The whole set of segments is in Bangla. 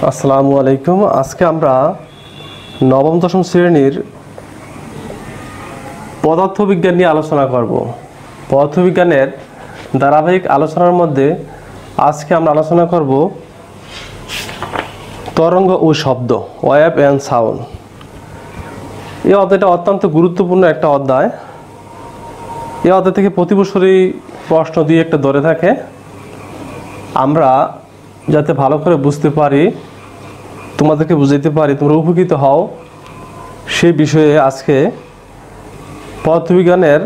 আসসালামু আলাইকুম। আজকে আমরা নবম দশম শ্রেণীর পদার্থবিজ্ঞান নিয়ে আলোচনা করব। পদার্থবিজ্ঞানের ধারাবাহিক আলোচনার মধ্যে আজকে আমরা আলোচনা করব তরঙ্গ ও শব্দ, ওয়েভ অ্যান্ড সাউন্ড। এই অধ্যায়টা অত্যন্ত গুরুত্বপূর্ণ একটা অধ্যায়। এই অধ্যায় থেকে প্রতি বছরই প্রশ্ন দিয়ে একটা ধরে থাকে। আমরা যাতে ভালো করে বুঝতে পারি, তোমাদেরকে বুঝাইতে পারি, তোমরা উপকৃত হও, সেই বিষয়ে আজকে পদার্থবিজ্ঞানের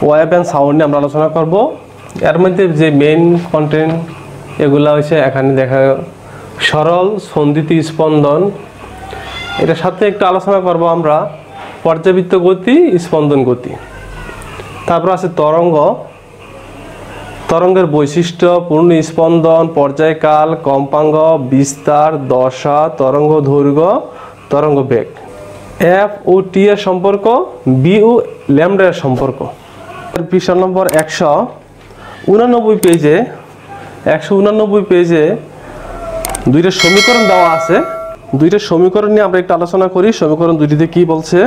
ওয়েভ অ্যান্ড সাউন্ড নিয়ে আমরা আলোচনা করব। এর মধ্যে যে মেইন কন্টেন্ট এগুলো হচ্ছে এখানে দেখা সরল সন্ধিত স্পন্দন, এটার সাথে একটু আলোচনা করব আমরা পর্যাবৃত্ত গতি, স্পন্দন গতি। তারপর আছে তরঙ্গ, তরঙ্গের বৈশিষ্ট্য, পূর্ণ স্পন্দন, পর্যায়কাল, কম্পাঙ্গ, বিস্তার, দশা, তরঙ্গ দৈর্ঘ্য, তরঙ্গ বেগ, এফ ও টি এর সম্পর্ক, বি ও ল্যামডা এর সম্পর্ক। পৃষ্ঠা নম্বর 189 পেজে 189 পেজে দুইটা সমীকরণ দেওয়া আছে। দুইটা সমীকরণ নিয়ে আমরা একটু আলোচনা করি। সমীকরণ দুইটিতে কি বলছে?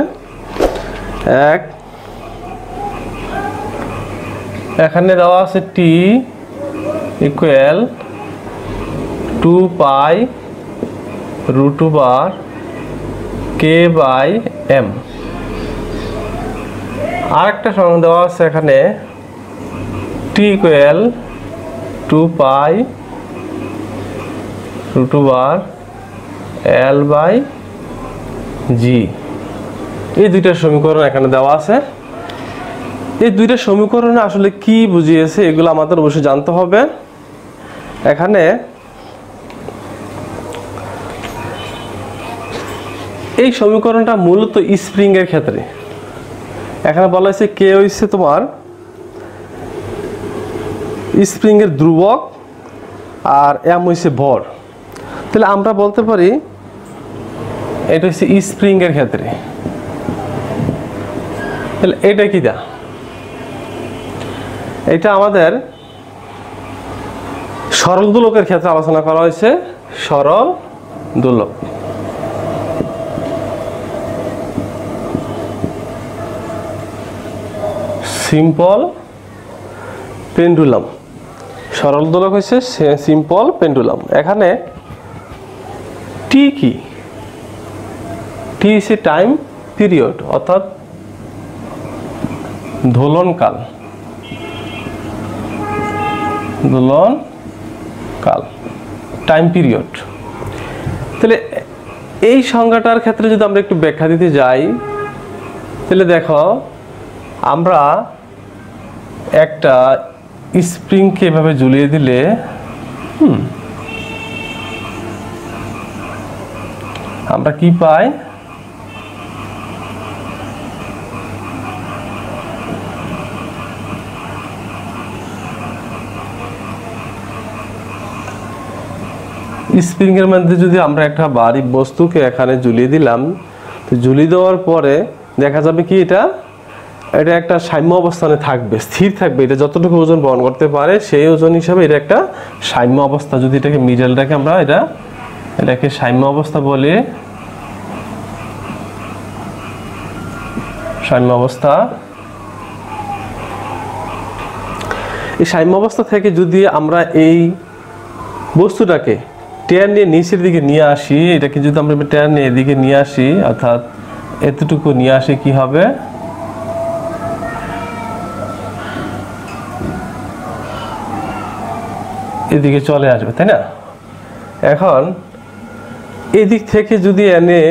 এখানে দেওয়া আছে T equal 2 pi root over K by M. আরেকটা সংখ্যা দেওয়া আছে এখানে T equal 2 pi root over L by G. এই দুইটা সমীকরণ এখানে দেওয়া আছে। এই দুইটা সমীকরণে আসলে কি বুঝিয়েছে এগুলো আমাদের অবশ্যই জানতে হবে। এখানে এই সমীকরণটা মূলত স্প্রিং এর ক্ষেত্রে। এখানে বলা হয়েছে কে হচ্ছে তোমার স্প্রিং এর ধ্রুবক আর এম হচ্ছে ভর। তাহলে আমরা বলতে পারি এটা হচ্ছে স্প্রিং এর ক্ষেত্রে। তাহলে এটা কি দা? এটা আমাদের সরল দোলকের ক্ষেত্রে আলোচনা করা হয়েছে। সরল দোলক, সিম্পল পেন্ডুলাম। সরল দোলক হচ্ছে সিম্পল পেন্ডুলাম। এখানে টি কি? টি হচ্ছে টাইম পিরিয়ড, অর্থাৎ দোলনকাল। দোলনকাল, টাইম পিরিয়ড। তাহলে এই সংজ্ঞাটার ক্ষেত্রে যদি আমরা একটু ব্যাখ্যা দিতে যাই, তাহলে দেখো আমরা একটা স্প্রিংকে এভাবে ঝুলিয়ে দিলে আমরা কি পাই? স্প্রিং এর মধ্যে যদি আমরা একটা ভারী বস্তুকে এখানে ঝুলিয়ে দিলাম, তো ঝুলিয়ে দেওয়ার পরে দেখা যাবে কি এটা একটা সাম্য অবস্থানে থাকবে, স্থির থাকবে। এটা যতটুকু ওজন বহন করতে পারে সেই ওজন হিসাবে এটা একটা সাম্য অবস্থা। যদি এটাকে মিডলটাকে আমরা এটাকে সাম্য অবস্থা বলি, সাম্য অবস্থা। এই সাম্য অবস্থা থেকে যদি আমরা এই বস্তুটাকে টেনে নিয়ে নিচের দিকে নিয়ে আসি, এটাকে যদি আমরা টেনে নিয়ে এদিকে নিয়ে আসি, অর্থাৎ এতটুকু নিয়ে আসি, কি হবে? এদিকে চলে আসবে, তাই না? এখন এদিক থেকে যদি এনে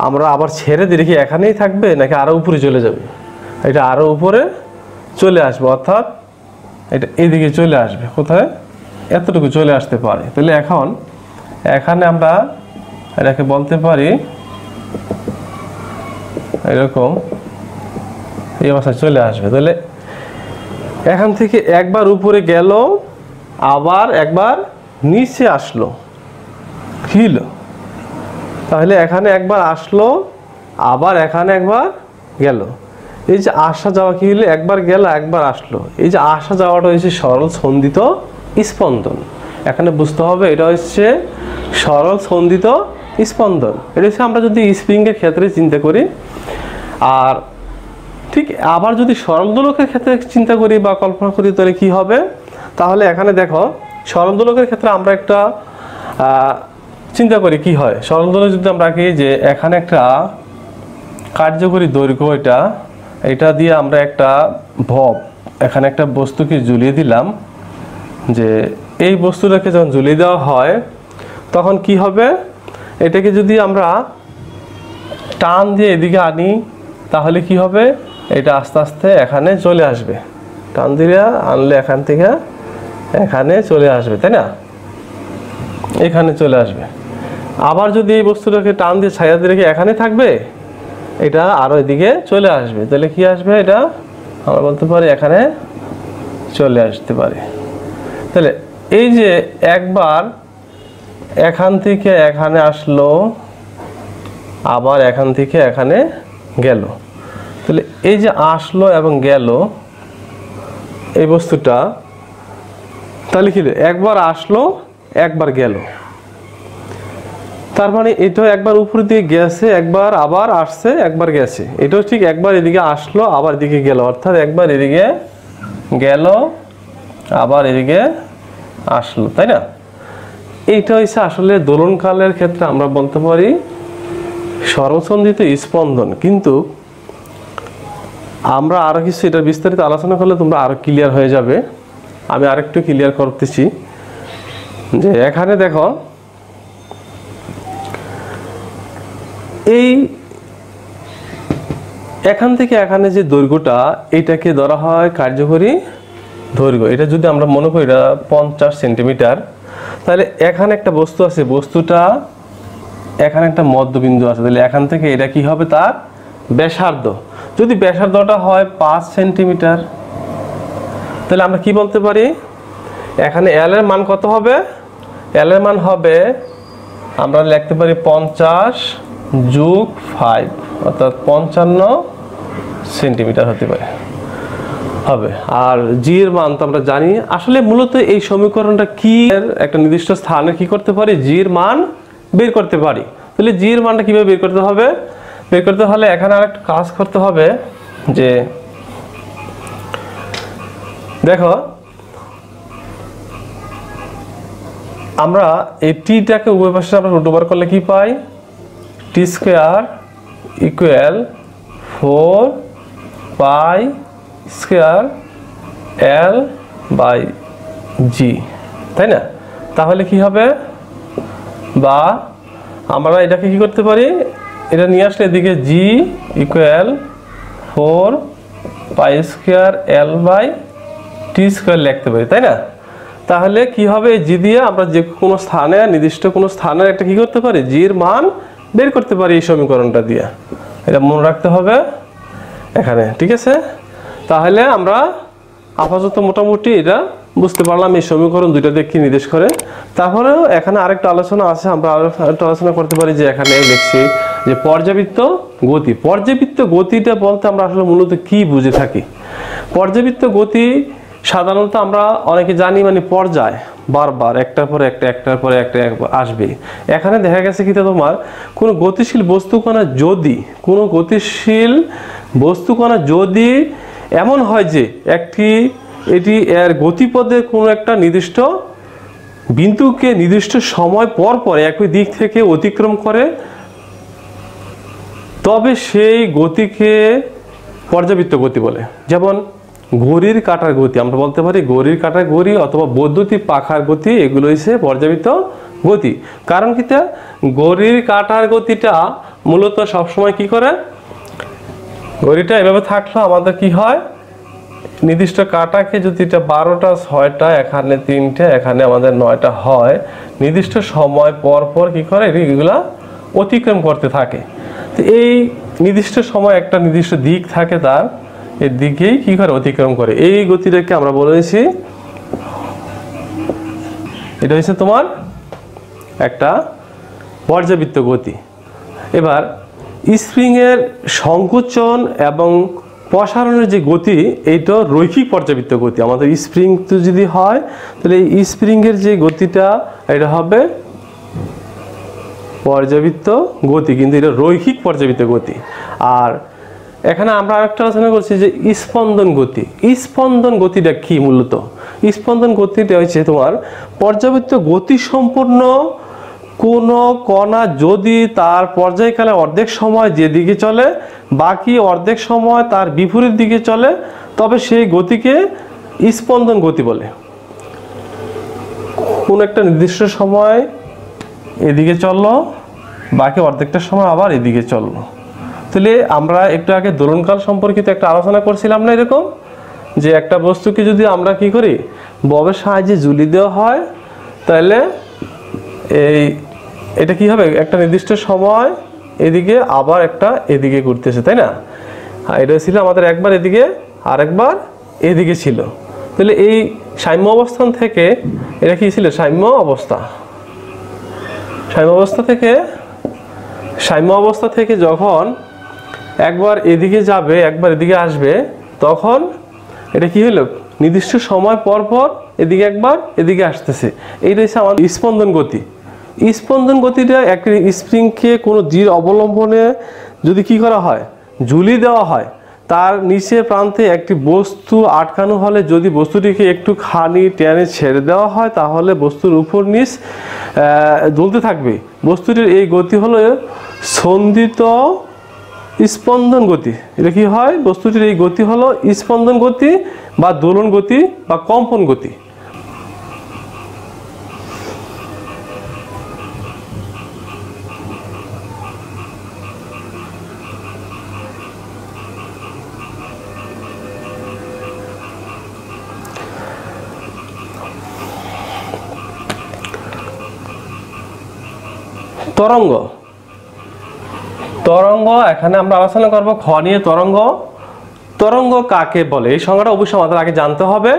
আমরা আবার ছেড়ে দিই, কি এখানেই থাকবে নাকি আরো উপরে চলে যাবে? এটা আরো উপরে চলে আসবে, অর্থাৎ এটা এদিকে চলে আসবে। কোথায়? এতটুকু চলে আসতে পারে। তাহলে এখন এখানে আমরা এটাকে বলতে পারি এরকম এই অবস্থায় চলে আসবে। তাহলে এখান থেকে একবার উপরে গেল, আবার একবার নিচে আসলো, কি হলো? তাহলে এখানে একবার আসলো, আবার এখানে একবার গেল। এই যে আসা যাওয়া কি হলো? একবার গেল, একবার আসলো। এই যে আসা যাওয়াটা হচ্ছে সরল সন্ধিত স্পন্দন। এখানে বুঝতে হবে এটা হচ্ছে সরল সন্ধিত স্পন্দন। এটা হচ্ছে আমরা যদি স্প্রিংয়ের ক্ষেত্রে চিন্তা করি। আর ঠিক আবার যদি সরল দোলকের ক্ষেত্রে চিন্তা করি বা কল্পনা করি তাহলে কি হবে, তাহলে এখানে দেখো সরল দোলকের ক্ষেত্রে আমরা একটা চিন্তা করি কি হয়। সরল দোলক যদি আমরা রাখি যে এখানে একটা কার্যকরী দৈর্ঘ্য, এটা দিয়ে আমরা একটা ভব এখানে একটা বস্তুকে ঝুলিয়ে দিলাম। যে এই বস্তুটাকে যখন ঝুলিয়ে দেওয়া হয় তখন কি হবে, এটাকে যদি আমরা টান দিয়ে এদিকে আনি তাহলে কি হবে, এটা আস্তে আস্তে এখানে চলে আসবে। টান দিয়ে আনলে এখান থেকে এখানে চলে আসবে, তাই না, এখানে চলে আসবে। আবার যদি এই বস্তুটাকে টান দিয়ে ছায়া দিয়ে রেখে এখানে থাকবে, এটা আরো এদিকে চলে আসবে। তাহলে কি আসবে, এটা আমরা বলতে পারি এখানে চলে আসতে পারে। তাহলে এই যে একবার এখান থেকে এখানে আসলো, আবার এখান থেকে এখানে গেল, তাহলে এই যে আসলো এবং গেল এই বস্তুটা, তাহলে কি একবার আসলো একবার গেল, তার মানে এটাও একবার উপর দিয়ে গেছে, একবার আবার আসছে, একবার গেছে। এটাও ঠিক একবার এদিকে আসলো আবার এদিকে গেল, অর্থাৎ একবার এদিকে গেল আবার এদিকে আসলো, তাই না। এইটা হচ্ছে আসলে দোলনকালের ক্ষেত্রে আমরা বলতে পারি সরলসন্ধিত স্পন্দন। কিন্তু আমরা আরো কিছু এটা বিস্তারিত আলোচনা করলে তোমরা আরো ক্লিয়ার হয়ে যাবে। আমি আরেকটু ক্লিয়ার করতেছি যে এখানে দেখো এই এখান থেকে এখানে যে দৈর্ঘ্যটা, এটাকে ধরা হয় কার্যকরী দৈর্ঘ্য। এটা যদি আমরা মনে করি এটা 50 সেন্টিমিটার, তাহলে এখানে একটা বস্তু আছে, বস্তুটা এখানে একটা মধ্যবিন্দু আছে, তাহলে এখান থেকে এটা কি হবে, তার ব্যাসার্ধ। যদি ব্যাসার্ধটা হয় 5 সেন্টিমিটার, তাহলে আমরা কি বলতে পারি, এখানে এল এর মান কত হবে, এল এর মান হবে আমরা লিখতে পারি 50 যোগ 5, অর্থাৎ 55 সেন্টিমিটার হতে পারে হবে। আর জি এর মান তো আমরা জানি। আসলে মূলত এই সমীকরণটা কি, একটা নির্দিষ্ট স্থানে কি করতে পারি, জি এর মান বের করতে পারি। তাহলে জি এর মানটা কিভাবে বের করতে হবে, বের করতে হলে এখানে আরেকটা কাজ করতে হবে। যে দেখো আমরা এই টিটাকে উভয় পাশে আমরা রুট ওভার করলে কি পাই, T square equal 4 pi square L by G, তাই না। তাহলে কি হবে, বা আমরা এটাকে কি করতে পারি, এটা নিয়ে আসলে এদিকে G equal 4 pi square L by T square লিখতে পারি, তাই না। তাহলে কি হবে, জি দিয়ে আমরা যে কোনো স্থানে নির্দিষ্ট কোনো স্থানের একটা কি করতে পারি, জি এর মান বের করতে পারি এই সমীকরণটা দিয়ে। এটা মনে রাখতে হবে এখানে, ঠিক আছে। তাহলে আমরা আপাতত মোটামুটি এটা বুঝতে পারলাম এই সমীকরণ দুইটা দিয়ে কি নির্দেশ করে। তারপরেও এখানে আরেকটা আলোচনা আছে, আমরা আরেকটা আলোচনা করতে পারি যে এখানে লিখছি যে পর্যাবৃত্ত গতি। পর্যাবৃত্ত গতিটা বলতে আমরা আসলে মূলত কি বুঝে থাকি। পর্যাবৃত্ত গতি সাধারণত আমরা অনেকে জানি মানে পর্যায়, বারবার একটার পরে একটা একটার পরে একটা আসবে। এখানে দেখা গেছে কি, তোমার কোনো গতিশীল বস্তুকণা যদি যদি এমন হয় যে এটি এর গতিপথে কোনো একটা নির্দিষ্ট বিন্দুকে নির্দিষ্ট সময় পর পর একই দিক থেকে অতিক্রম করে, তবে সেই গতিকে পর্যাবৃত্ত গতি বলে। যেমন ঘড়ির কাঁটার গতি, আমরা বলতে পারি ঘড়ির কাঁটার গতি অথবা বৈদ্যুতিক পাখার গতি, এগুলো হচ্ছে পর্যাবৃত্ত গতি। কারণ কি, ঘড়ির কাঁটার গতিটা মূলত সবসময় কি করে, ঘড়িটা এভাবে থাকলো আমাদের কি হয়, নির্দিষ্ট কাঁটাকে যদি এটা 12টা 6টা এখানে 3টে এখানে আমাদের 9টা হয়, নির্দিষ্ট সময় পর পর কি করে এগুলা অতিক্রম করতে থাকে। তো এই নির্দিষ্ট সময় একটা নির্দিষ্ট দিক থাকে, তার এর দিকেই কি করে অতিক্রম করে। এই গতিটাকে আমরা বলেছি এটা হচ্ছে তোমার একটা পর্যাবৃত্ত গতি। এবার স্প্রিং এর সংকোচন এবং প্রসারণের যে গতি এইটা রৈখিক পর্যাবৃত্ত গতি। আমাদের স্প্রিং তো যদি হয় তাহলে এই স্প্রিংয়ের যে গতিটা এটা হবে পর্যাবৃত্ত গতি, কিন্তু এটা রৈখিক পর্যাবৃত্ত গতি। আর এখানে আমরা আরেকটা আলোচনা করছি যে স্পন্দন গতি। স্পন্দন গতিটা কি? মূলত স্পন্দন গতিটা হচ্ছে তোমার পর্যাবৃত্ত গতি সম্পূর্ণ কোন কণা যদি তার পর্যায়কালে অর্ধেক সময় যেদিকে চলে বাকি অর্ধেক সময় তার বিপরীত দিকে চলে, তবে সেই গতিকে স্পন্দন গতি বলে। কোন একটা নির্দিষ্ট সময় এদিকে চললো, বাকি অর্ধেকটা সময় আবার এদিকে চললো। তাহলে আমরা একটু আগে দোলনকাল সম্পর্কিত একটা আলোচনা করছিলাম না, এরকম যে একটা বস্তুকে যদি আমরা কি করি ববের সাহায্যে ঝুলি দেওয়া হয় তাহলে এটা কি হবে, একটা নির্দিষ্ট সময় এদিকে আবার একটা এদিকে ঘুরতেছে, তাই না? এটা ছিল আমাদের একবার এদিকে আর একবার এদিকে ছিল। তাহলে এই সাম্য অবস্থান থেকে এটা কি ছিল? সাম্য অবস্থা। সাম্য অবস্থা থেকে যখন একবার এদিকে যাবে একবার এদিকে আসবে, তখন এটা কি হলো নির্দিষ্ট সময় পর পর এদিকে একবার এদিকে আসতেছে। এইটা হচ্ছে আমাদের স্পন্দন গতি। স্পন্দন গতিটা একটা স্প্রিংকে কোনো জির অবলম্বনে যদি কি করা হয়, ঝুলি দেওয়া হয়, তার নিচে প্রান্তে একটি বস্তু আটকানো হলে যদি বস্তুটিকে একটু খানি টেনে ছেড়ে দেওয়া হয় তাহলে বস্তুর উপর নিচ দুলতে থাকবে। বস্তুটির এই গতি হলো সন্ধিত স্পন্দন গতি। এটা কি হয়? বস্তুটির এই গতি হলো স্পন্দন গতি বা দোলন গতি বা কম্পন গতি। তরঙ্গ। তরঙ্গ এখানে আমরা আলোচনা করব খ নিয়ে। তরঙ্গ। তরঙ্গ কাকে বলে এই সংজ্ঞাটা অবশ্যই আমাদের আগে জানতে হবে।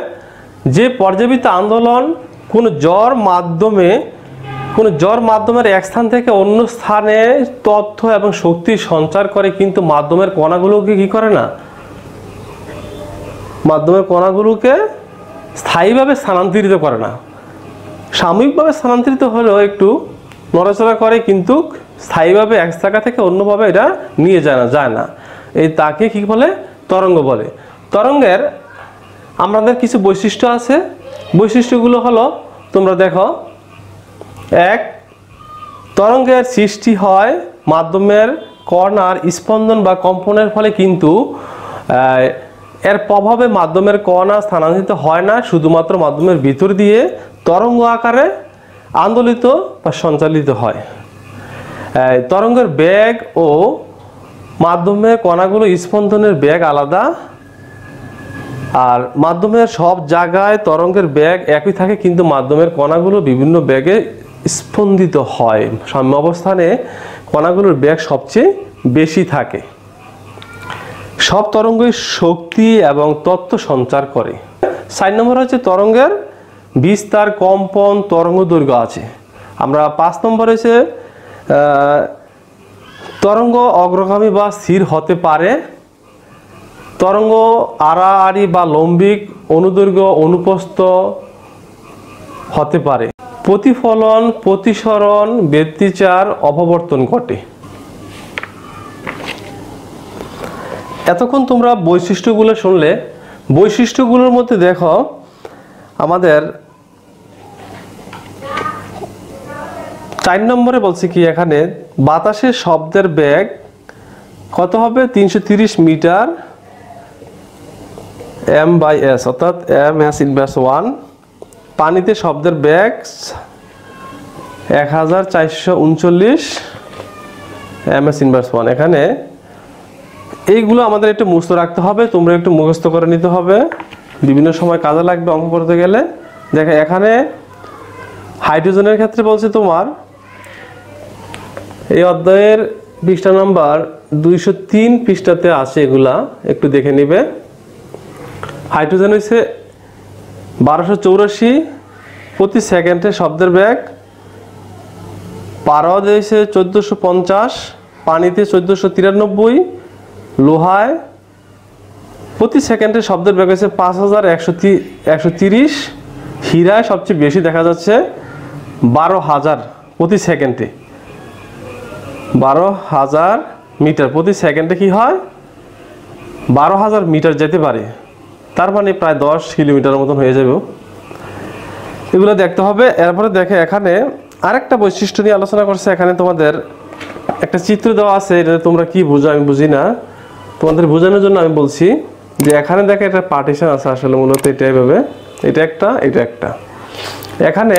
যে পর্যাবৃত্ত আন্দোলন কোনো জ্বর মাধ্যমের এক স্থান থেকে অন্য স্থানে তথ্য এবং শক্তি সঞ্চার করে, কিন্তু মাধ্যমের কণাগুলোকে কি করে না, মাধ্যমের কণাগুলোকে স্থায়ীভাবে স্থানান্তরিত করে না। সাময়িকভাবে স্থানান্তরিত হলেও একটু নড়াচড়া করে, কিন্তু স্থায়ীভাবে এক জায়গা থেকে অন্যভাবে এটা নিয়ে যায় না। এই তাকে কি বলে? তরঙ্গ বলে। তরঙ্গের আমাদের কিছু বৈশিষ্ট্য আছে। বৈশিষ্ট্যগুলো হলো তোমরা দেখো। এক, তরঙ্গের সৃষ্টি হয় মাধ্যমের কণার স্পন্দন বা কম্পনের ফলে, কিন্তু এর প্রভাবে মাধ্যমের কণা স্থানান্তরিত হয় না, শুধুমাত্র মাধ্যমের ভিতর দিয়ে তরঙ্গ আকারে আন্দোলিত বা সঞ্চালিত হয়। তরঙ্গের বেগ ও মাধ্যমের কণাগুলো স্পন্দনের বেগ আলাদা, আর মাধ্যমের সব জায়গায় তরঙ্গের বেগ একই থাকে, কিন্তু মাধ্যমের কণাগুলো বিভিন্ন বেগে স্পন্দিত হয়। সাম্য অবস্থানে কণাগুলোর বেগ সবচেয়ে বেশি থাকে। সব তরঙ্গই শক্তি এবং তত্ত্ব সঞ্চার করে। 4 নম্বর হচ্ছে তরঙ্গের বিস্তার, কম্পন, তরঙ্গ দৈর্ঘ্য আছে। আমরা 5 নম্বর হচ্ছে তরঙ্গ অগ্রগামী বা স্থির হতে পারে। তরঙ্গ আড়াআড়ি বা লম্বিক, অনুদৈর্ঘ্য, অনুপ্রস্থ হতে পারে। প্রতিফলন, প্রতিসরণ, ব্যতিচার, অপবর্তন ঘটে। এতক্ষণ তোমরা বৈশিষ্ট্যগুলো শুনলে। বৈশিষ্ট্যগুলোর মধ্যে দেখো আমাদের 4 নম্বরে বলছে কি, এখানে বাতাসের শব্দের বেগ কত হবে? 330 মিটার m/s, অর্থাৎ m/s1। পানিতে শব্দের বেগ 1439 m/s1। এখানে এইগুলো আমাদের একটু মুখস্থ রাখতে হবে, তোমরা একটু মুখস্থ করে নিতে হবে, বিভিন্ন সময় কাজে লাগবে অঙ্ক করতে গেলে। দেখো এখানে হাইড্রোজেনের ক্ষেত্রে বলছে তোমার এই অধ্যায়ের পৃষ্ঠা নাম্বার 203 পৃষ্ঠাতে আছে, এগুলা একটু দেখে নিবে। হাইড্রোজেন হচ্ছে 1284 প্রতি সেকেন্ডে শব্দের বেগ। পারদ হয়েছে 1450, পানিতে 1493, লোহায় প্রতি সেকেন্ডে শব্দের বেগ হচ্ছে 5130। হীরায় সবচেয়ে বেশি দেখা যাচ্ছে 12,000 প্রতি সেকেন্ডে। 12,000 মিটার প্রতি সেকেন্ডে কি হয়, 12,000 মিটার যেতে পারে, তার মানে প্রায় 10 কিলোমিটার মতন হয়ে যাবে। এগুলো দেখতে হবে। এরপরে দেখে এখানে আরেকটা বৈশিষ্ট্য নিয়ে আলোচনা করছে। এখানে তোমাদের একটা চিত্র দেওয়া আছে, এটা তোমরা কি বুঝো আমি বুঝি না, তোমাদের বোঝানোর জন্য আমি বলছি যে এখানে দেখে একটা পার্টিশন আছে, আসলে মূলত এটা এইভাবে, এটা একটা, এটা একটা। এখানে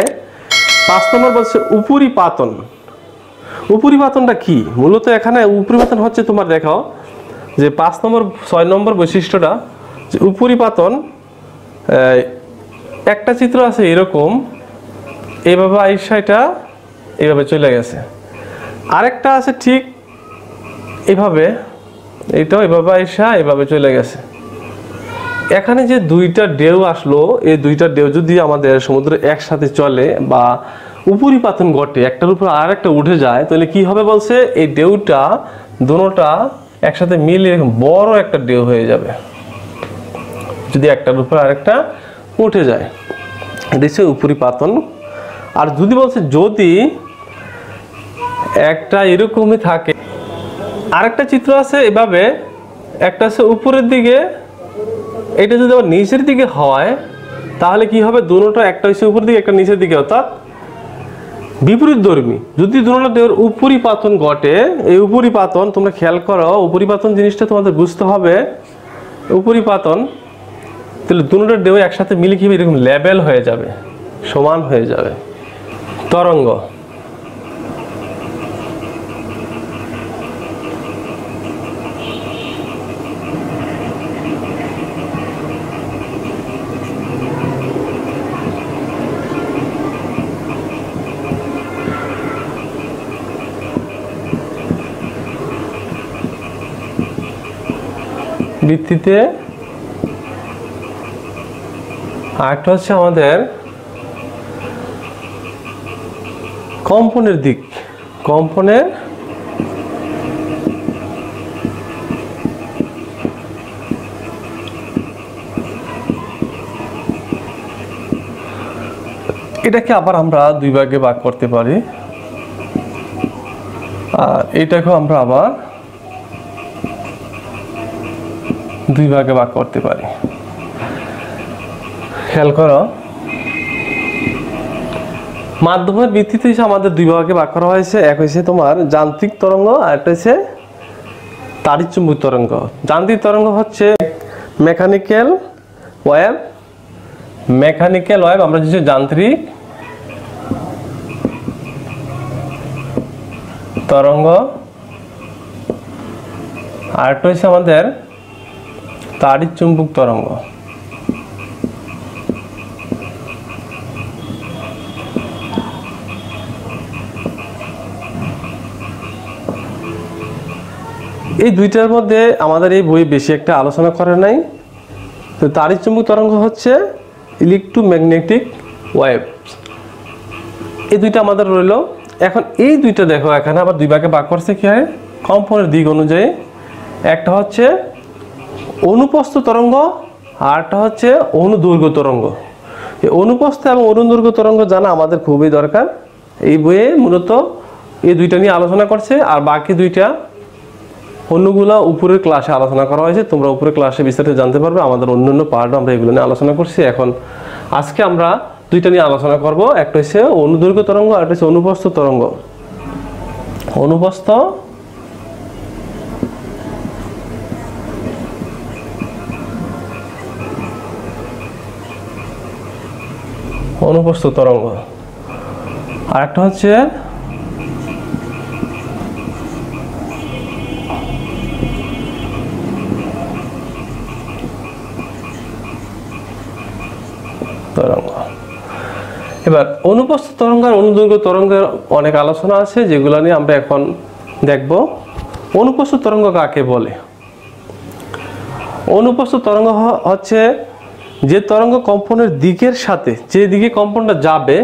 5 নম্বর বলছে উপরিপাতন। উপরিপাতনটা কি? মূলত এখানে উপরিপাতন হচ্ছে তোমার দেখো যে 5 নম্বর 6 নম্বর বৈশিষ্ট্যটা যে উপরিপাতন, একটা চিত্র আছে এরকম, এইভাবে আইসা এটা এইভাবে চলে গেছে, আরেকটা আছে ঠিক এইভাবে, এইটাও এভাবে আইসা এভাবে চলে গেছে। এখানে যে দুইটা ঢেউ আসলো, এই দুইটা ঢেউ যদি আমাদের সমুদ্রে একসাথে চলে বা উপরিপাতন ঘটে, একটার উপর আর একটা উঠে যায়, তাহলে কি হবে বলছে, এই ঢেউটা দুটোটা একসাথে মিলে বড় একটা ঢেউ হয়ে যাবে যদি একটার উপর আরেকটা উঠে যায়। এটা হচ্ছে উপরিপাতন। আর যদি বলছে যদি একটা এরকমই থাকে, আরেকটা চিত্র আছে এভাবে, একটা আছে উপরের দিকে, এটা যদি আবার নিচের দিকে হয় তাহলে কি হবে, দুটোটা একটা হচ্ছে উপরের দিকে একটা নিচের দিকে, অর্থাৎ বিপরীতধর্মী। যদি দুটোটা ঢেউর উপরিপাতন ঘটে, এই উপরিপাতন তোমরা খেয়াল করো, উপরিপাতন জিনিসটা তোমাদের বুঝতে হবে। উপরিপাতন তাহলে দুটোটা ঢেউ একসাথে মিলে কি এরকম লেভেল হয়ে যাবে, সমান হয়ে যাবে। তরঙ্গ, ভিত্তিতে আরেকটা হচ্ছে আমাদের কম্পনের দিক। কম্পনের এটাকে আবার আমরা দুই ভাগে ভাগ করতে পারি, আর এটাকেও আমরা আবার দুই ভাগে ভাগ করতে পারি। খেয়াল করো, মাধ্যমের ভিত্তিতে আমাদের দুই ভাগে ভাগ করা হয়েছে। এক হয়েছে তোমার যান্ত্রিক তরঙ্গ, আর একটা হচ্ছে তাড়িৎচুম্বক তরঙ্গ। যান্ত্রিক তরঙ্গ হচ্ছে মেকানিক্যাল ওয়েভ। মেকানিক্যাল ওয়েভ আমরা হচ্ছে যান্ত্রিক তরঙ্গ, আর একটা হচ্ছে আমাদের তাড়িৎচুম্বক তরঙ্গ। এই দুইটার মধ্যে আমাদের এই বই বেশি একটা আলোচনা করে নাই। তো তাড়িৎচুম্বক তরঙ্গ হচ্ছে ইলেকট্রোম্যাগনেটিক ওয়েভ। এই দুইটা আমাদের রইল। এখন এই দুইটা দেখো, এখানে আবার দুই ভাগে ভাগ করছে কি হয়, কম্পনের দিক অনুযায়ী। একটা হচ্ছে অনুপ্রস্থ তরঙ্গ, আর একটা হচ্ছে অনুদৈর্ঘ্য তরঙ্গ। এই অনুপ্রস্থ এবং অনুদৈর্ঘ্য তরঙ্গ জানা আমাদের খুবই দরকার। এই বইয়ে মূলত এই দুইটা নিয়ে আলোচনা করছে, আর বাকি দুইটা অন্যগুলো উপরের ক্লাসে আলোচনা করা হয়েছে। তোমরা উপরের ক্লাসে বিস্তারিত জানতে পারবে। আমাদের অন্যান্য পার্ট আমরা এগুলো নিয়ে আলোচনা করছি। এখন আজকে আমরা দুইটা নিয়ে আলোচনা করব। একটা হচ্ছে অনুদৈর্ঘ্য তরঙ্গ, আর একটা হচ্ছে অনুপ্রস্থ তরঙ্গ। অনুপ্রস্থ অনুপ্রস্থ তরঙ্গ, আর একটা হচ্ছে তরঙ্গ। এবার অনুপ্রস্থ তরঙ্গ আর অনুদৈর্ঘ্য তরঙ্গের অনেক আলোচনা আছে, যেগুলো নিয়ে আমরা এখন দেখব। অনুপ্রস্থ তরঙ্গ কাকে বলে? অনুপ্রস্থ তরঙ্গ হচ্ছে যে তরঙ্গ কম্পনের দিকের সাথে, যে দিকে কম্পনটা যাবে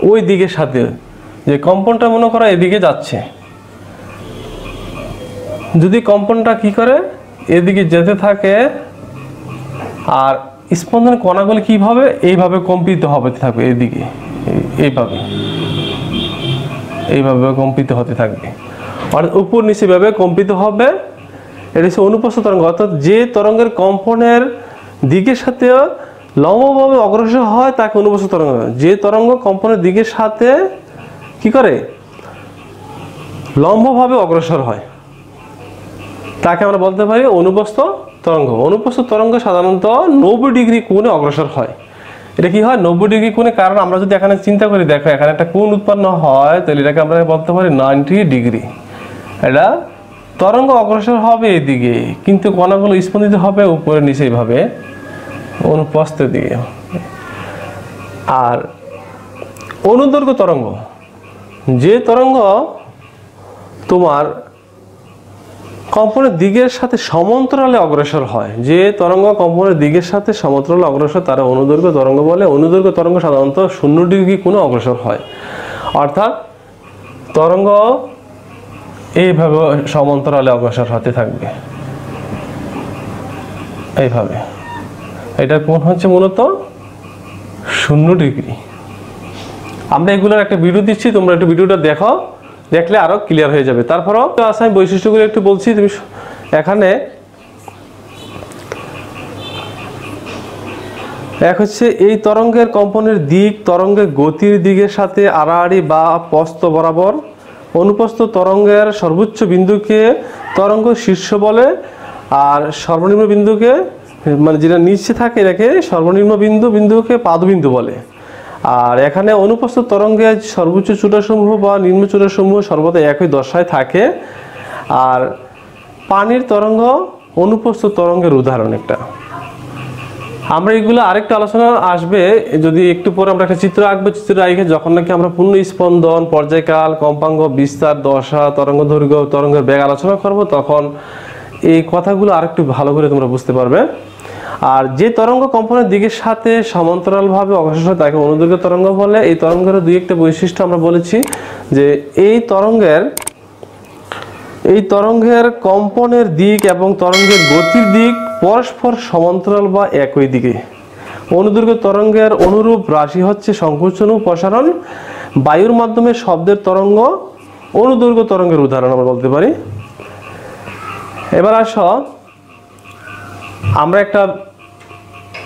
ওই দিকের সাথে, যে কম্পনটা মনে করো এদিকে যাচ্ছে, যদি কম্পনটা কি করে এদিকে যেতে থাকে আর স্পন্দনের কণাগুলি কিভাবে এইভাবে কম্পিত হবে থাকবে, এইদিকে এইভাবে এইভাবে কম্পিত হতে থাকবে, অর্থাৎ উপর নিচে ভাবে কম্পিত হবে। এটা হচ্ছে অনুপস্থ তরঙ্গ, অর্থাৎ যে তরঙ্গের কম্পনের দিকের সাথে লম্বভাবে অগ্রসর হয় তাকে অনুপস্থ তরঙ্গ। যে তরঙ্গ কম্পনের দিকের সাথে কি করে লম্বভাবে অগ্রসর হয় তাকে আমরা বলতে পারি অনুপস্থ তরঙ্গ। অনুপস্থ তরঙ্গ সাধারণত 90 ডিগ্রি কোণে অগ্রসর হয়। এটা কি হয় 90 ডিগ্রি কোণে? কারণ আমরা যদি এখানে চিন্তা করি, দেখো এখানে একটা কোণ উৎপন্ন হয়, তাহলে এটাকে আমরা বলতে পারি 90 ডিগ্রি। এটা তরঙ্গ অগ্রসর হবে এদিকে, কিন্তু কণাগুলো স্পন্দিত হবে উপরে নিচে এইভাবে অনুপস্থ দিকে। আর অনুদৈর্ঘ্য তরঙ্গ, যে তরঙ্গ তোমার কম্পনের দিকের সাথে সমান্তরালে অগ্রসর হয়, যে তরঙ্গ কম্পনের দিকের সাথে সমান্তরালে অগ্রসর তারা অনুদৈর্ঘ্য তরঙ্গ বলে। অনুদৈর্ঘ্য তরঙ্গ সাধারণত 0 ডিগ্রি কোণে অগ্রসর হয়, অর্থাৎ তরঙ্গ এইভাবে সমান্তরালে অগ্রসর হতে থাকবে এইভাবে। এটার কোণ হচ্ছে মূলত 0 ডিগ্রি। আমরা এগুলোর একটা ভিডিও দিচ্ছি, তোমরা একটু ভিডিওটা দেখো, দেখলে আরো ক্লিয়ার হয়ে যাবে। তারপরেও আমি বৈশিষ্ট্যগুলো একটু বলছি। তুমি এখানে এক হচ্ছে এই তরঙ্গের কম্পনের দিক তরঙ্গের গতির দিকের সাথে আড়াআড়ি বা পস্ত বরাবর। অনুপস্থ তরঙ্গের সর্বোচ্চ বিন্দুকে তরঙ্গ শীর্ষ বলে, আর সর্বনিম্ন বিন্দুকে মানে যেটা নিচে থাকে এটাকে সর্বনিম্ন বিন্দুকে পাদবিন্দু বলে। আর এখানে অনুপস্থ তরঙ্গের সর্বোচ্চ চূড়াসমূহ বা নিম্ন চূড়াসমূহ সর্বদা একই দশায় থাকে। আর পানির তরঙ্গ অনুপস্থ তরঙ্গের উদাহরণ একটা। আমরা এগুলো আরেকটা আলোচনা আসবে, যদি একটু পরে আমরা একটা চিত্র আঁকবো। চিত্র আঁকে যখন নাকি আমরা পূর্ণ স্পন্দন, পর্যায়কাল, কম্পাঙ্গ, বিস্তার, দশা, তরঙ্গ দৈর্ঘ্য, তরঙ্গের বেগ আলোচনা করব, তখন এই কথাগুলো আরেকটু ভালো করে তোমরা বুঝতে পারবে। আর যে তরঙ্গ কম্পনের দিকের সাথে সমান্তরালভাবে অগ্রসর হয় তাকে অনুদৈর্ঘ্য তরঙ্গ বলে। এই তরঙ্গের দুই একটা বৈশিষ্ট্য আমরা বলেছি, যে এই তরঙ্গের কম্পনের দিক এবং তরঙ্গের গতির দিক পরস্পর সমান্তরাল বা একই দিকে। অনুদৈর্ঘ্য তরঙ্গের অনুরূপ রাশি হচ্ছে সংকোচন ও প্রসারণ। বায়ুর মাধ্যমে শব্দের তরঙ্গ অনুদৈর্ঘ্য তরঙ্গের উদাহরণ আমরা বলতে পারি। এবার আসো আমরা একটা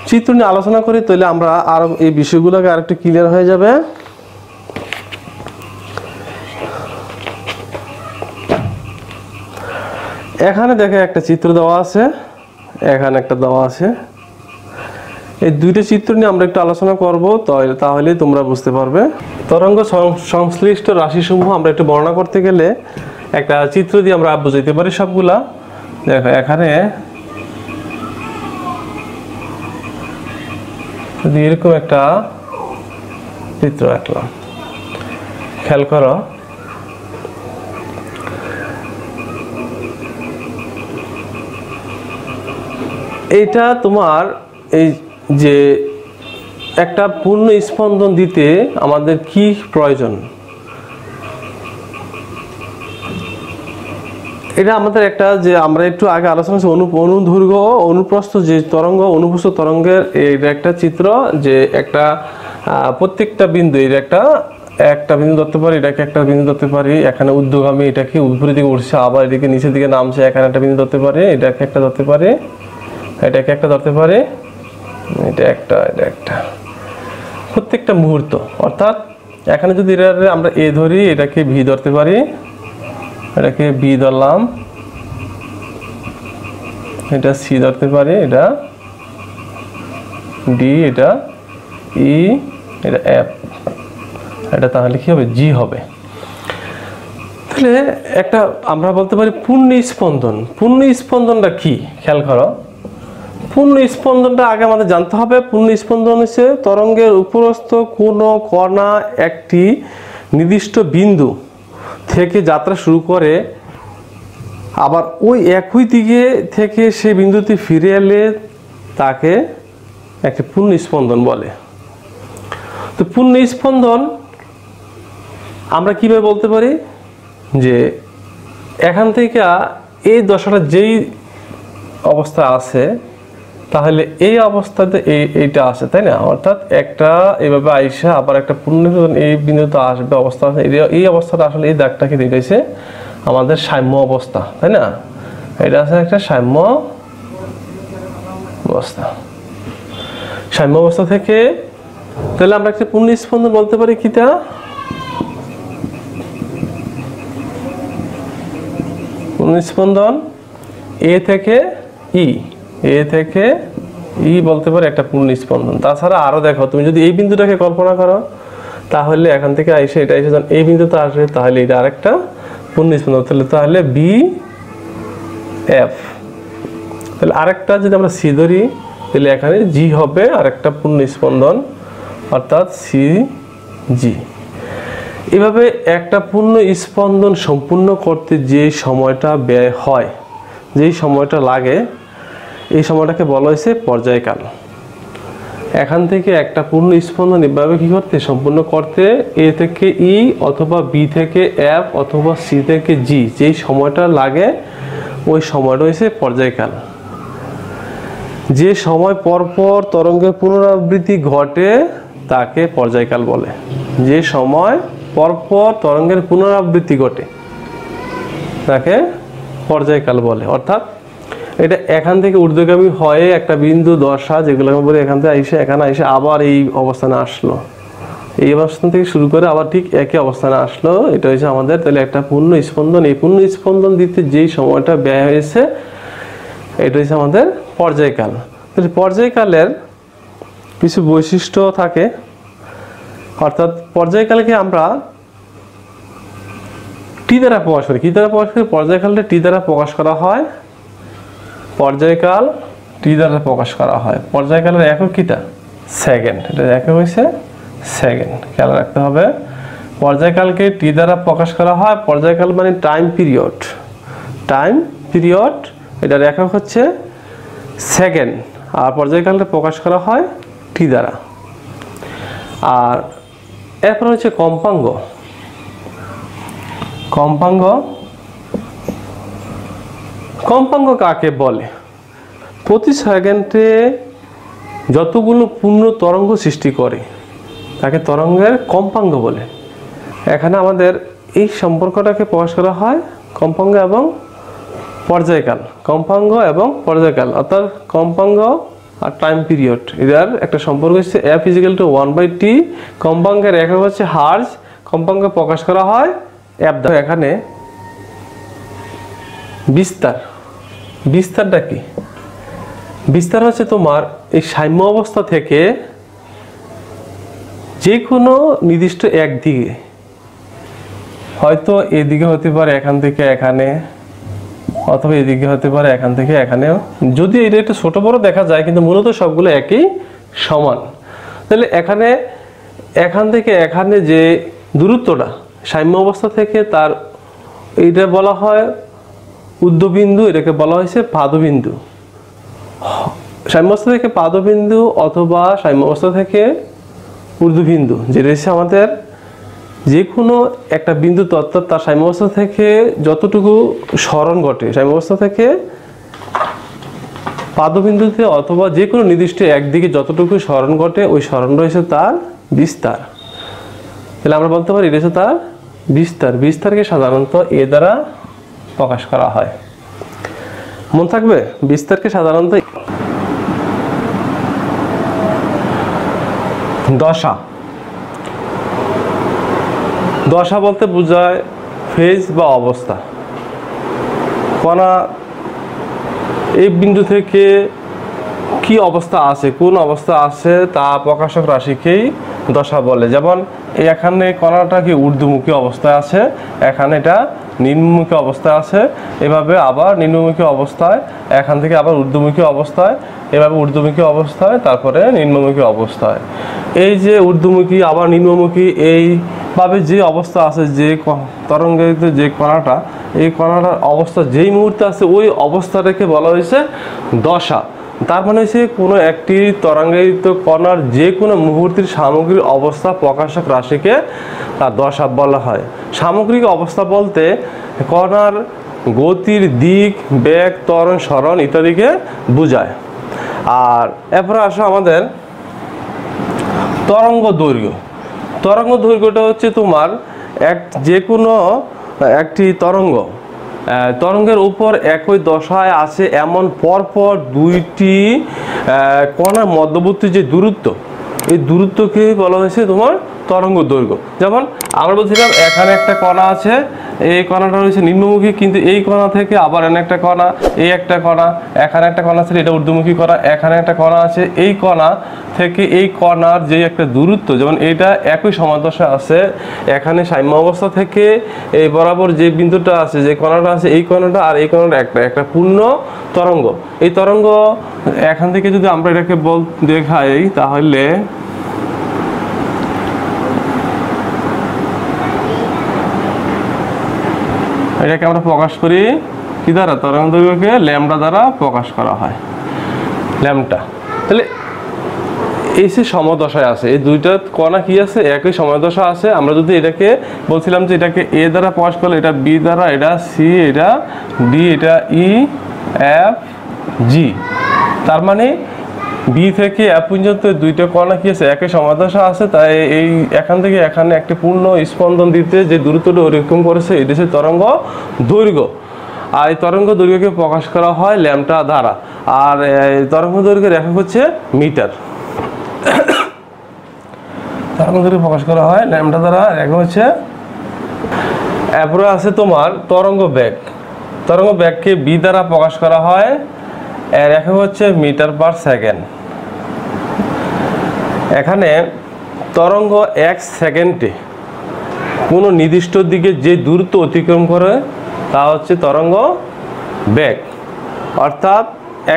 চিত্র নিয়ে আলোচনা করি, তাহলে আমরা আর এই বিষয়গুলোকে আরেকটু ক্লিয়ার হয়ে যাবে। এখানে দেখে একটা চিত্র দেওয়া আছে, এখানে একটা দেওয়া আছে। এই দুইটা চিত্র নিয়ে আমরা একটু আলোচনা করব, তাহলে তোমরা বুঝতে পারবে। তরঙ্গ সংশ্লিষ্ট রাশিসমূহ আমরা একটু বর্ণনা করতে গেলে একটা চিত্র দিয়ে আমরা বুঝাইতে পারি সবগুলা। দেখো এখানে এরকম একটা চিত্র আঁকলাম, খেয়াল করো। এইটা তোমার এই যে একটা পূর্ণ স্পন্দন দিতে আমাদের কি প্রয়োজন, এটা আমাদের একটা যে আমরা একটু আগে আলোচনা করছি অনুদৈর্ঘ্য অনুপ্রস্থ যে তরঙ্গ, অনুপ্রস্থ তরঙ্গের এটা একটা চিত্র, যে একটা প্রত্যেকটা বিন্দু এর একটা বিন্দু ধরতে পারি, এটাকে একটা বিন্দু ধরতে পারি। এখানে ঊর্ধ্বগামী, এটাকে উপরের দিকে উঠছে, আবার এদিকে নিচের দিকে নামছে, এখানে একটা বিন্দু ধরতে পারে, এটাকে একটা ধরতে পারে, এটাকে একটা ধরতে পারে, এটা একটা প্রত্যেকটা মুহূর্ত। অর্থাৎ এখানে যদি আমরা এ ধরি, এটাকে ভি ধরতে পারি, এটাকে বি ধরলাম, এটা সি ধরতে পারি, এটা ডি, এটা ই, এটা এফ, এটা তাহলে কি হবে জি হবে। তাহলে একটা আমরা বলতে পারি পূর্ণ স্পন্দন। পূর্ণ স্পন্দনটা কি খেয়াল করো। পূর্ণ স্পন্দনটা আগে আমাদের জানতে হবে। পূর্ণ স্পন্দন হচ্ছে তরঙ্গের উপরস্থ কোনো কণা একটি নির্দিষ্ট বিন্দু থেকে যাত্রা শুরু করে, আবার ওই একই দিকে থেকে সেই বিন্দুতে ফিরে এলে তাকে একটি পূর্ণ স্পন্দন বলে। তো পূর্ণ স্পন্দন আমরা কিভাবে বলতে পারি, যে এখান থেকে এই দশাটা যেই অবস্থা আছে তাহলে এই অবস্থাতে এইটা আছে, তাই না? অর্থাৎ একটা এইভাবে আইসা আবার একটা পূর্ণ এই বিন্দুতে আসবে অবস্থা, এই অবস্থাটা আসলে এই দাগটাকে দেখাইছে আমাদের সাম্য অবস্থা, তাই না? এটা আছে একটা সাম্য অবস্থা। সাম্য অবস্থা থেকে তাহলে আমরা একটা পূর্ণ স্পন্দন বলতে পারি কিটা? পূর্ণ স্পন্দন এ থেকে ই বলতে পারে একটা পূর্ণ স্পন্দন। তাছাড়া আরো দেখো, তুমি যদি এই বিন্দুটাকে কল্পনা করো তাহলে এখান থেকে আইসে এটা এসে যখন এই বিন্দুতে আসবে তাহলে এটা আরেকটা পূর্ণ স্পন্দন। তাহলে বি এফ, তাহলে আরেকটা যদি আমরা সি ধরি তাহলে এখানে জি হবে আরেকটা পূর্ণ স্পন্দন, অর্থাৎ সি জি। এভাবে একটা পূর্ণ স্পন্দন সম্পূর্ণ করতে যে সময়টা ব্যয় হয়, যেই সময়টা লাগে, এই সময়টাকে বলা হয়েছে পর্যায়কাল। এখান থেকে একটা পূর্ণ স্পন্দন এভাবে কি করতে সম্পূর্ণ করতে এ থেকে ই অথবা বি থেকে এফ অথবা সি থেকে জি যেই সময়টা লাগে ওই সময়টা হয়েছে পর্যায়কাল। যে সময় পরপর তরঙ্গের পুনরাবৃত্তি ঘটে তাকে পর্যায়কাল বলে। যে সময় পরপর তরঙ্গের পুনরাবৃত্তি ঘটে তাকে পর্যায়কাল বলে। অর্থাৎ এটা এখান থেকে ঊর্ধ্বগামী হয়ে একটা বিন্দু দশা যেগুলো আমি বলি এখান থেকে আইসে এখানে আইসে আবার এই অবস্থানে আসলো, এই অবস্থান থেকে শুরু করে আবার ঠিক একই অবস্থানে আসলো, এটা হচ্ছে আমাদের তাহলে একটা পূর্ণ স্পন্দন। এই পূর্ণ স্পন্দন দিতে যেই সময়টা ব্যয় হয়েছে এটা হচ্ছে আমাদের পর্যায়কাল। তাহলে পর্যায়কালের কিছু বৈশিষ্ট্য থাকে, অর্থাৎ পর্যায়কালকে আমরা টি দ্বারা প্রকাশ করি। কি দ্বারা প্রকাশ করি? পর্যায়কালটা টি দ্বারা প্রকাশ করা হয়। পর্যায়কাল টি দ্বারা প্রকাশ করা হয়। পর্যায়কালের একক কিটা? সেকেন্ড। এটা একক হয়েছে সেকেন্ড, খেয়াল রাখতে হবে। পর্যায়কালকে টি দ্বারা প্রকাশ করা হয়। পর্যায়কাল মানে টাইম পিরিয়ড, টাইম পিরিয়ড, এটার একক হচ্ছে সেকেন্ড। আর পর্যায়কালটা প্রকাশ করা হয় টি দ্বারা। আর এরপর হচ্ছে কম্পাঙ্গ। কম্পাঙ্গ, কম্পাঙ্গ কাকে বলে? প্রতি সেকেন্ডে যতগুলো পূর্ণ তরঙ্গ সৃষ্টি করে তাকে তরঙ্গের কম্পাঙ্গ বলে। এখানে আমাদের এই সম্পর্কটাকে প্রকাশ করা হয় কম্পাঙ্গ এবং পর্যায়কাল। কম্পাঙ্গ এবং পর্যায়কাল অর্থাৎ কম্পাঙ্গ আর টাইম পিরিয়ড, এটার একটা সম্পর্ক হচ্ছে এফ ইজিক্যাল টু 1/t। কম্পাঙ্গের একক হচ্ছে হার্জ। কম্পাঙ্গ প্রকাশ করা হয় এফ দ্বারা। এখানে বিস্তার, বিস্তারটা কি? বিস্তার হচ্ছে তোমার এই সাম্য অবস্থা থেকে যে কোনো নির্দিষ্ট একদিকে, হয়তো এদিকে হতে পারে এখান থেকে এখানে, অথবা এদিকে হতে পারে এখান থেকে এখানেও, যদি এটা একটু ছোট বড় দেখা যায় কিন্তু মূলত সবগুলো একই সমান। তাহলে এখানে এখান থেকে এখানে যে দূরত্বটা সাম্য অবস্থা থেকে তার এইটা বলা হয় উদ্ধবিন্দু, এটাকে বলা হয়েছে পাদবিন্দু। সাম্য অবস্থা থেকে পাদবিন্দু অথবা সাম্য অবস্থা থেকে ঊর্ধ্ববিন্দু, যেটা হচ্ছে আমাদের যে কোনো একটা বিন্দু অর্থাৎ তার সাম্য অবস্থা থেকে যতটুকু সরণ ঘটে, সাম্য অবস্থা থেকে পাদবিন্দুতে অথবা যে কোনো নির্দিষ্ট একদিকে যতটুকু সরণ ঘটে ওই সরণ রয়েছে তার বিস্তার। তাহলে আমরা বলতে পারি এটা হচ্ছে তার বিস্তার। বিস্তারকে সাধারণত এ দ্বারা প্রকাশ করা হয়। মন থাকবে, বিস্তারকে সাধারণত দশা। দশা বলতে বোঝায় ফেজ বা অবস্থা। কণা এই বিন্দু থেকে কি অবস্থা আছে, কোন অবস্থা আছে তা প্রকাশক রাশিকেই দশা বলে। যেমন এখানে কণাটা কি ঊর্ধ্বমুখী অবস্থায় আছে, এখানে এটা নিম্নমুখী অবস্থায় আছে, এভাবে আবার নিম্নমুখী অবস্থায়, এখান থেকে আবার ঊর্ধ্বমুখী অবস্থায়, এভাবে ঊর্ধ্বমুখী অবস্থায়, তারপরে নিম্নমুখী অবস্থায়। এই যে ঊর্ধ্বমুখী আবার নিম্নমুখী এইভাবে যে অবস্থা আছে, যে তরঙ্গের যে কণাটা, এই কণাটার অবস্থা যেই মুহূর্তে আছে ওই অবস্থাটাকে বলা হয়েছে দশা। তার মানে হচ্ছে কোনো একটি তরঙ্গায়িত কণার যে কোনো মুহূর্তের সামগ্রিক অবস্থা প্রকাশক রাশিকে তার দশা বলা হয়। সামগ্রিক অবস্থা বলতে কণার গতির দিক, বেগ, ত্বরণ, সরণ ইত্যাদিকে বোঝায়। আর এরপরে আসো আমাদের তরঙ্গ দৈর্ঘ্য। তরঙ্গ দৈর্ঘ্যটা হচ্ছে তোমার যে কোনো একটি তরঙ্গের উপর একই দশায় আছে এমন পরপর দুইটি কণার মধ্যবর্তী যে দূরত্ব, এই দূরত্বকে বলা হয়েছে তোমার তরঙ্গ দৈর্ঘ্য। যেমন আমরা বলছিলাম এখানে একটা কণা আছে, এই কণাটা রয়েছে নিম্নমুখী, কিন্তু এই কণা থেকে আবার এখানে একটা কণা, এই একটা কণা, এখানে একটা কণা ছিল এটা ঊর্ধ্বমুখী কণা, এখানে একটা কণা আছে, এই কণা থেকে এই কণার যে একটা দূরত্ব, যেমন এটা একই সমাদশা আছে, এখানে সাম্য অবস্থা থেকে এই বরাবর যে বিন্দুটা আছে, যে কণাটা আছে, এই কণাটা আর এই কণাটা একটা পূর্ণ তরঙ্গ। এই তরঙ্গ এখান থেকে যদি আমরা এটাকে দেখাই, তাহলে এটাকে আমরা প্রকাশ করি কি দ্বারা? তরঙ্গ দৈর্ঘ্যকে ল্যামডা দ্বারা প্রকাশ করা হয়, ল্যামডা। তাহলে এই যে সমদশায় আছে, এই দুইটা কণা কি আছে? একই সমদশা আছে। আমরা যদি এটাকে বলছিলাম যে এটাকে এ দ্বারা প্রকাশ করলে, এটা বি দ্বারা, এটা সি, এটা ডি, এটা ই, এফ, জি। তার মানে বি থেকে এফ পর্যন্ত দুইটা কণা কি আছে? একই সমদশা আছে। তাই এই এখান থেকে এখানে একটি পূর্ণ স্পন্দন দিতে যে দূরত্বটা অতিক্রম করেছে, এটা হচ্ছে তরঙ্গ দৈর্ঘ্য। আর এই তরঙ্গ দৈর্ঘ্যকে প্রকাশ করা হয় ল্যামডা দ্বারা। আর তরঙ্গ দৈর্ঘ্যের একক হচ্ছে মিটার। তরঙ্গ দৈর্ঘ্য প্রকাশ করা হয় ল্যামডা দ্বারা, একক হচ্ছে। এরপরে আছে তোমার তরঙ্গ বেগ। তরঙ্গ বেগকে বি দ্বারা প্রকাশ করা হয়, এর একক হচ্ছে মিটার পার সেকেন্ড। এখানে তরঙ্গ এক সেকেন্ডে কোনো নির্দিষ্ট দিকে যে দূরত্ব অতিক্রম করে তা হচ্ছে তরঙ্গ বেগ। অর্থাৎ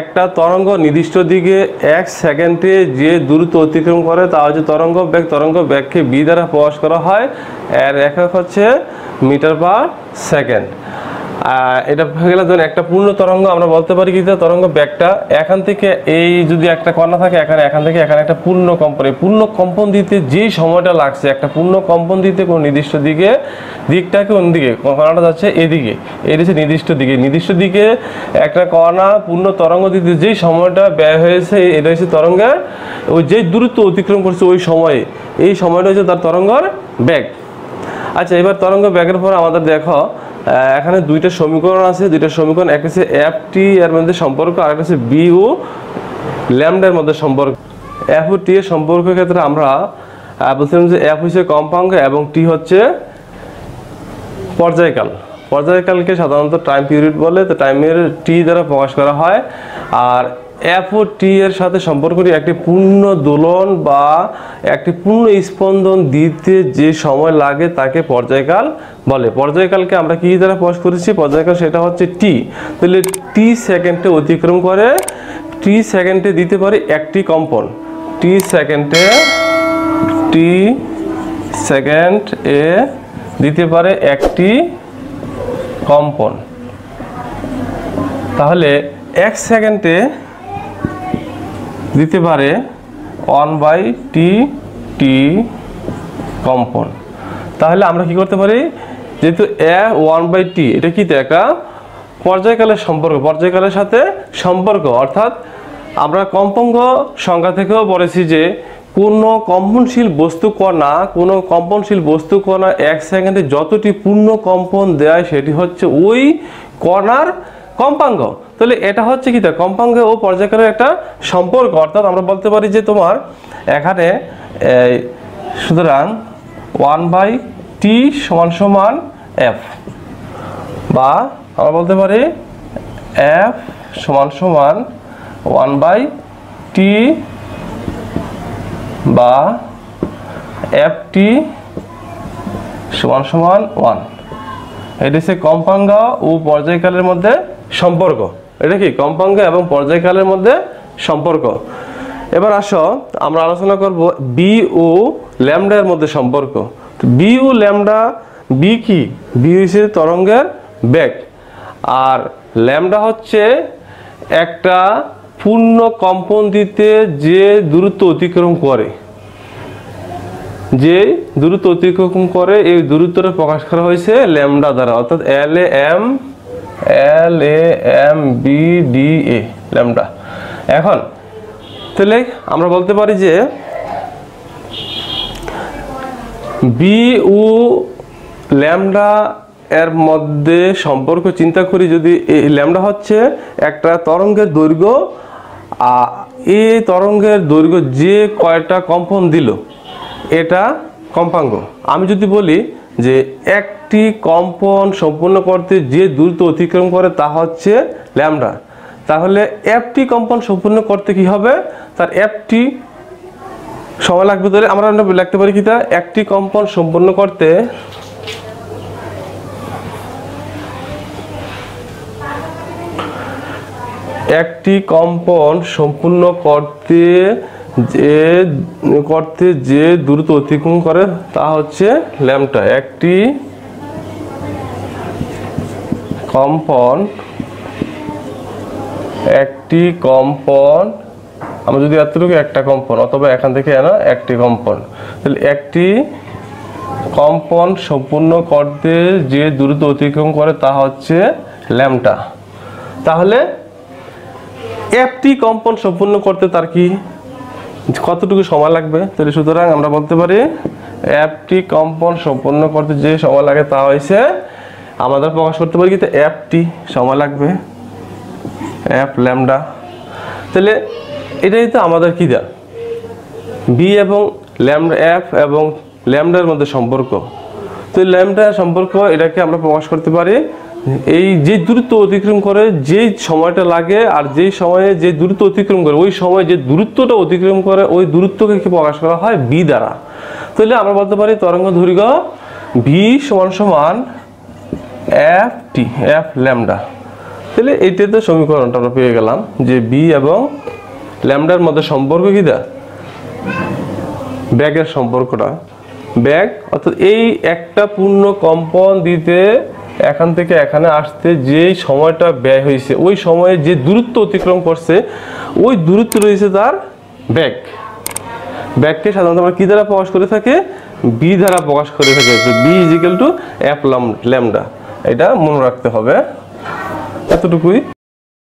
একটা তরঙ্গ নির্দিষ্ট দিকে এক সেকেন্ডে যে দূরত্ব অতিক্রম করে তা হচ্ছে তরঙ্গ বেগ। তরঙ্গ বেগকে বি দ্বারা প্রকাশ করা হয়, এর একক হচ্ছে মিটার পার সেকেন্ড। এটা হয়ে গেল ধরুন একটা পূর্ণ তরঙ্গ। আমরা বলতে পারি কি তরঙ্গ বেগটা এখান থেকে, এই যদি একটা কণা থাকে এখান থেকে এখানে একটা পূর্ণ কম্পন, এই পূর্ণ কম্পন দিতে যেই সময়টা লাগছে, একটা পূর্ণ কম্পন দিতে কোনো নির্দিষ্ট দিকটাকে অন্যদিকে, কণাটা যাচ্ছে এদিকে, এটা হচ্ছে নির্দিষ্ট দিকে একটা কণা পূর্ণ তরঙ্গ দিতে যেই সময়টা ব্যয় হয়েছে, এটা হচ্ছে তরঙ্গের ওই যে দূরত্ব অতিক্রম করছে ওই সময়ে, এই সময়টা হচ্ছে তার তরঙ্গের বেগ। আচ্ছা, এবার তরঙ্গ বেগের পর আমাদের দেখো এখানে দুইটা সমীকরণ আছে। দুইটা সমীকরণ, এক হচ্ছে এফ টি এর মধ্যে সম্পর্ক, আর একটা হচ্ছে বি ও ল্যামডার মধ্যে সম্পর্ক। এফ ও টি এর সম্পর্কের ক্ষেত্রে আমরা বলছিলাম যে এফ হচ্ছে কম্পাঙ্ক এবং টি হচ্ছে পর্যায়কাল। পর্যায়কালকে সাধারণত টাইম পিরিয়ড বলে, তো টাইমের টি দ্বারা প্রকাশ করা হয়। আর এফ ও টি এর সাথে সম্পর্কটি একটি পূর্ণ দোলন বা একটি পূর্ণ স্পন্দন দিতে যে সময় লাগে তাকে পর্যায়কাল বলে। পর্যায়কালকে আমরা কি দ্বারা প্রকাশ করেছি? পর্যায়কাল সেটা হচ্ছে টি। তাহলে টি সেকেন্ডে অতিক্রম করে, টি সেকেন্ডে দিতে পারে একটি কম্পন, টি সেকেন্ড এ দিতে পারে একটি কম্পন। তাহলে এক সেকেন্ডে দিতে পারে 1/টি কম্পন। তাহলে আমরা কি করতে পারি? যেহেতু 1/t এটা কি একটা পর্যায়কালের সম্পর্ক, পর্যায়কালের সাথে সম্পর্ক। অর্থাৎ আমরা কম্পাঙ্ক সংখ্যা থেকেও পড়েছি যে কোনো কম্পনশীল বস্তু কণা এক সেকেন্ডে যতটি পূর্ণ কম্পন দেয় সেটি হচ্ছে ওই কণার কম্পাঙ্ক। তাহলে এটা হচ্ছে কি কম্পাঙ্ক ও পর্যায়কালের একটা সম্পর্ক। অর্থাৎ আমরা বলতে পারি যে তোমার এখানে সুতরাং 1/t সমান f, বা আমরা বলতে পারি f সমান 1/t বা ft সমান 1। এটা হচ্ছে কম্পাঙ্ক ও পর্যায়কালের মধ্যে সম্পর্ক। এটা কি কম্পাঙ্ক এবং পর্যায়কালের মধ্যে সম্পর্ক। এবার আসো আমরা আলোচনা করব বি ও ল্যামডার মধ্যে সম্পর্ক। বি ও ল্যামডা, বি কি? বি হচ্ছে তরঙ্গের বেগ, আর ল্যামডা হচ্ছে একটা পূর্ণ কম্পন দিতে যে দূরত্ব অতিক্রম করে, এই দূরত্বটা প্রকাশ করা হয়েছে ল্যামডা দ্বারা। অর্থাৎ LAMBDA ল্যামডা। এখন তাহলে আমরা বলতে পারি যে বি ও ল্যামডা এর মধ্যে সম্পর্ক চিন্তা করি, যদি এই ল্যামডা হচ্ছে একটা তরঙ্গের দৈর্ঘ্য, এই তরঙ্গের দৈর্ঘ্য যে কয়টা কম্পন দিল এটা কম্পাঙ্ক। আমি যদি বলি যে একটি কম্পন সম্পূর্ণ করতে যে দূরত্ব অতিক্রম করে তা হচ্ছে ল্যামডা, তাহলে এফটি কম্পন সম্পূর্ণ করতে কি হবে, তার এফটি সময় লাগবে। তাহলে আমরা লিখতে পারি কি, তা একটি কম্পন সম্পূর্ণ করতে একটি কম্পন সম্পূর্ণ করতে যে দূরত্ব অতিক্রম করে তা হচ্ছে ল্যামডা। একটি কম্পন আমরা যদি এতটুকু একটা কম্পন, অথবা এখান থেকে না একটি কম্পন, তাহলে একটি কম্পন সম্পূর্ণ করতে যে দূরত্ব অতিক্রম করে তা হচ্ছে ল্যামডা। তাহলে একটি কম্পন সম্পূর্ণ করতে তার কি কতটুকু সময় লাগবে, তাহলে সুতরাং আমরা বলতে পারি একটি কম্পন সম্পূর্ণ করতে যে সময় লাগে তা হয়েছে, আমাদের প্রকাশ করতে পারি কিন্তু এফটি সময় লাগবে, এফ ল্যামডা। তাহলে এটাই তো আমাদের কি দা বি এবং ল্যামডা, এফ এবং ল্যামডার মধ্যে সম্পর্ক। তো ল্যামডা সম্পর্ক এটাকে আমরা প্রকাশ করতে পারি এই যে দূরত্ব অতিক্রম করে যেই সময়টা লাগে, আর যেই সময়ে যে দূরত্ব অতিক্রম করে ওই সময় যে দূরত্বটা অতিক্রম করে ওই দূরত্বকে কি প্রকাশ করা হয় বি দ্বারা। তাহলে আমরা বলতে পারি তরঙ্গ দৈর্ঘ্য ভি সমান সমান এফ টি, এফ ল্যামডা। তাহলে এইটাতে সমীকরণটা আমরা পেয়ে গেলাম যে বি এবং ল্যামডার মধ্যে সম্পর্ক কি দা ব্যাগের সম্পর্কটা, ব্যাগ অর্থাৎ এই একটা পূর্ণ কম্পন দিতে এখান থেকে এখানে আসতে যে সময়টা ব্যয় হয়েছে ওই সময়ে যে দূরত্ব অতিক্রম করছে ওই দূরত্ব রয়েছে তার ব্যাগ। ব্যাগকে সাধারণত আমরা কি দ্বারা প্রকাশ করে থাকে, বি দ্বারা প্রকাশ করে থাকে, B is equal to F lambda. এটা মনে রাখতে হবে, এতটুকুই।